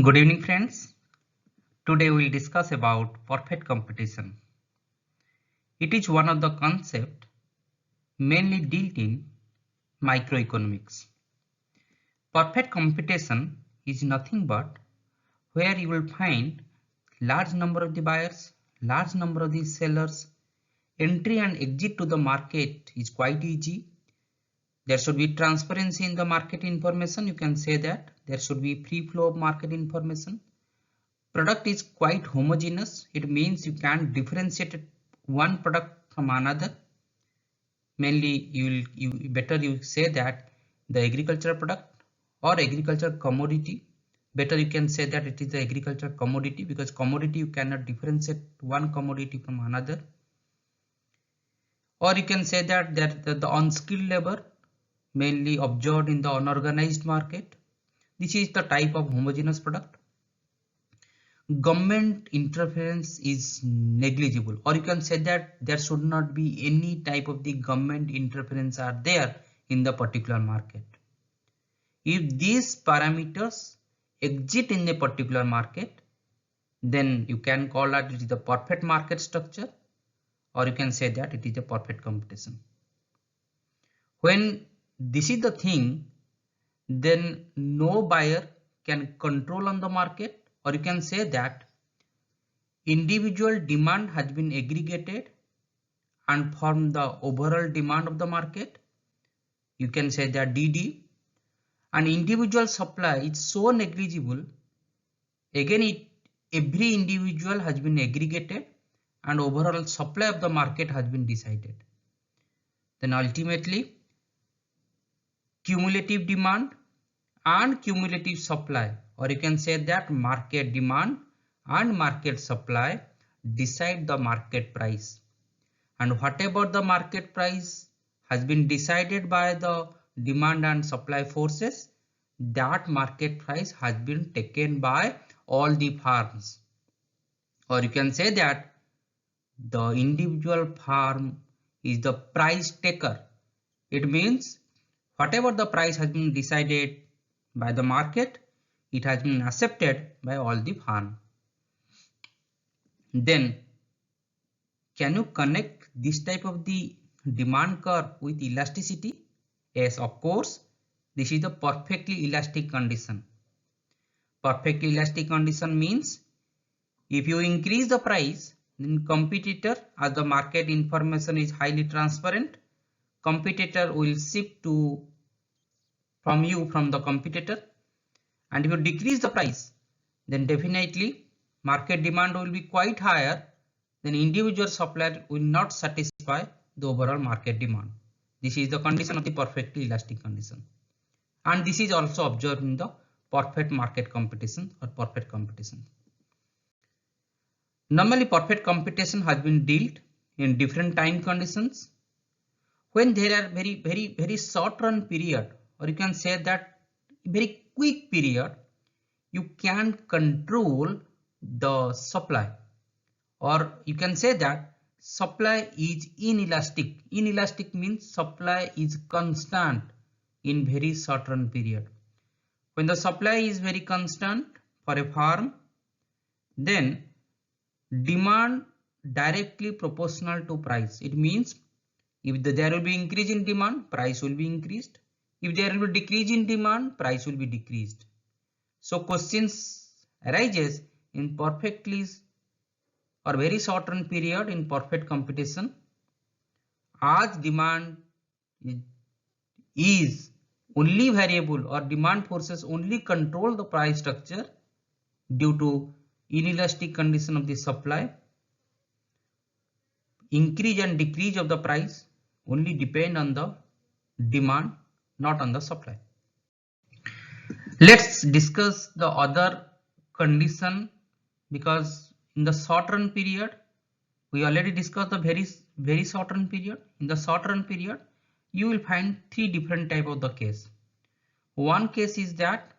Good evening, friends. Today we will discuss about perfect competition. It is one of the concepts mainly dealt in microeconomics. Perfect competition is nothing but where you will find large number of the buyers, large number of the sellers. Entry and exit to the market is quite easy. There should be transparency in the market information. You can say that there should be free flow of market information. Product is quite homogeneous. It means you can differentiate one product from another. Mainly you say that the agricultural product or agricultural commodity. Better you can say that it is the agricultural commodity, because commodity you cannot differentiate one commodity from another. Or you can say that the unskilled labor mainly observed in the unorganized market. This is the type of homogeneous product. Government interference is negligible, or you can say that there should not be any type of the government interference are there in the particular market. If these parameters exist in a particular market, then you can call that it is the perfect market structure, or you can say that it is a perfect competition. When this is the thing, then no buyer can control on the market, or you can say that individual demand has been aggregated and form the overall demand of the market. You can say that DD, and individual supply is so negligible. Again, every individual has been aggregated and overall supply of the market has been decided. Then ultimately, cumulative demand and cumulative supply, or you can say that market demand and market supply decide the market price, and whatever the market price has been decided by the demand and supply forces, that market price has been taken by all the farms, or you can say that the individual farm is the price taker. It means whatever the price has been decided by the market, it has been accepted by all the farm. Then can you connect this type of the demand curve with elasticity? Yes, of course. This is the perfectly elastic condition. Perfectly elastic condition means if you increase the price, then competitor, as the market information is highly transparent, competitor will shift from the competitor. And if you decrease the price, then definitely market demand will be quite higher, then individual supplier will not satisfy the overall market demand. This is the condition of the perfectly elastic condition. And this is also observed in the perfect market competition or perfect competition. Normally, perfect competition has been dealt in different time conditions. When there are very short run period, or you can say that very quick period, you can control the supply, or you can say that supply is inelastic. Inelastic means supply is constant in very short run period. When the supply is very constant for a farm, then demand directly proportional to price. It means if there will be increase in demand, price will be increased. If there will be decrease in demand, price will be decreased. So questions arises in perfectly or very short run period in perfect competition, as demand is only variable, or demand forces only control the price structure due to inelastic condition of the supply. Increase and decrease of the price only depend on the demand, not on the supply. Let's discuss the other condition, because in the short run period we already discussed the very short run period. In the short run period you will find three different type of the case. One case is that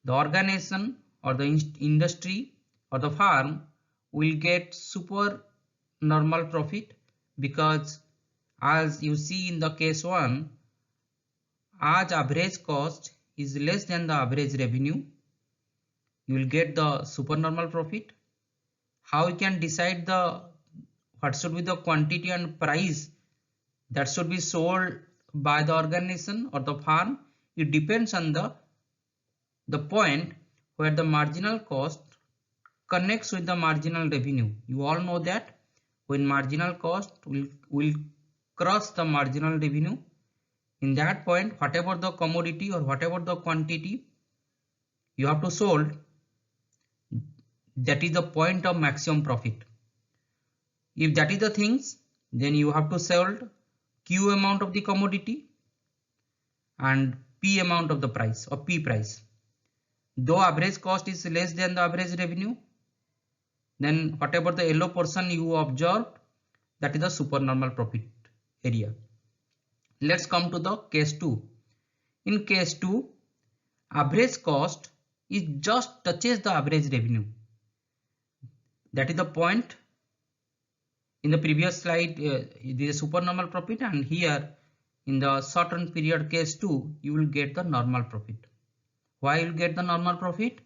the organization or the industry or the farm will get super normal profit, because as you see in the case 1, as average cost is less than the average revenue, you will get the supernormal profit. How you can decide what should be the quantity and price that should be sold by the organization or the farm? It depends on the point where the marginal cost connects with the marginal revenue. You all know that when marginal cost will cross the marginal revenue, in that point whatever the commodity or whatever the quantity you have to sold, that is the point of maximum profit. If that is the things, then you have to sell Q amount of the commodity and P amount of the price or P price. Though average cost is less than the average revenue, then whatever the yellow portion you observed, that is the supernormal profit area. Let's come to the case 2. In case 2, average cost is just touches the average revenue. That is the point. In the previous slide, it is supernormal profit, and here in the short-run period case 2, you will get the normal profit. Why you will get the normal profit?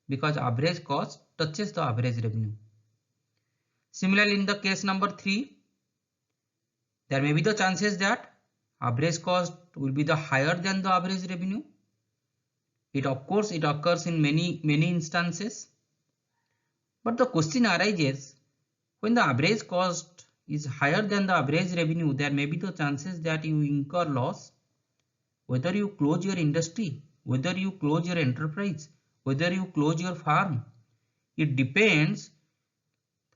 Because average cost touches the average revenue. Similarly, in the case number 3, there may be the chances that average cost will be the higher than the average revenue. It occurs in many instances. But the question arises, when the average cost is higher than the average revenue, there may be the chances that you incur loss. Whether you close your industry, whether you close your enterprise, whether you close your farm, it depends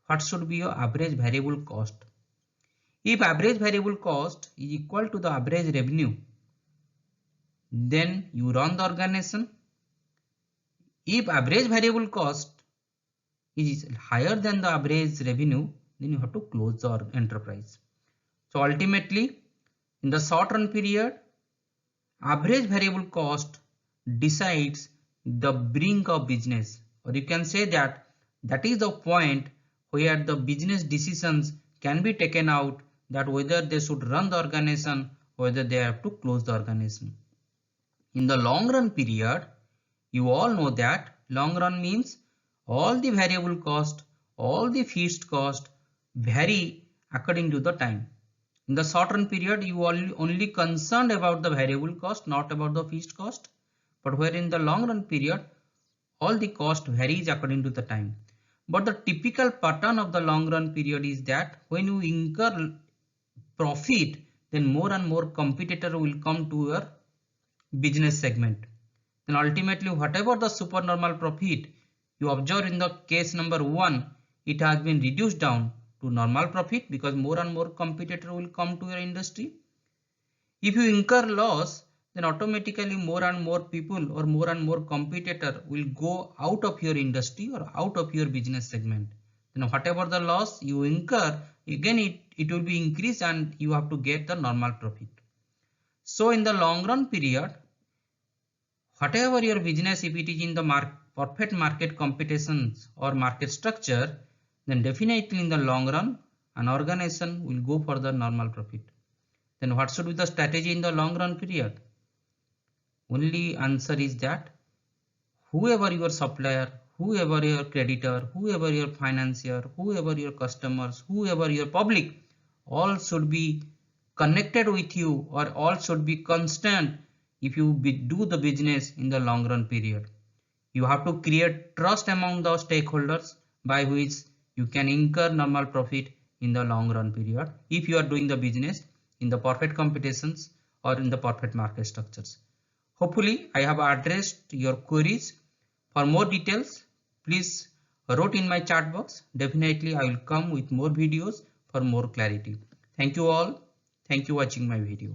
what should be your average variable cost. If average variable cost is equal to the average revenue, then you run the organization. If average variable cost is higher than the average revenue, then you have to close the enterprise. So ultimately, in the short run period, average variable cost decides the brink of business, or you can say that is the point where the business decisions can be taken out, that whether they should run the organization, whether they have to close the organization. In the long run period, you all know that long run means all the variable cost, all the fixed cost vary according to the time. In the short run period, you are only concerned about the variable cost, not about the fixed cost. But where in the long run period, all the cost varies according to the time. But the typical pattern of the long run period is that when you incur profit, then more and more competitor will come to your business segment. Then ultimately, whatever the supernormal profit you observe in the case number 1, it has been reduced down to normal profit because more and more competitor will come to your industry. If you incur loss, then automatically more and more people or more and more competitor will go out of your industry or out of your business segment. Then whatever the loss you incur, again it will be increased and you have to get the normal profit. So in the long run period, whatever your business, if it is in the perfect market competitions or market structure, then definitely in the long run an organization will go for the normal profit. Then what should be the strategy in the long run period? Only answer is that whoever your supplier, whoever your creditor, whoever your financier, whoever your customers, whoever your public, all should be connected with you, or all should be constant if you do the business in the long run period. You have to create trust among the stakeholders by which you can incur normal profit in the long run period if you are doing the business in the perfect competitions or in the perfect market structures. Hopefully I have addressed your queries. For more details, please write in my chat box. Definitely I will come with more videos for more clarity. Thank you all. Thank you for watching my video.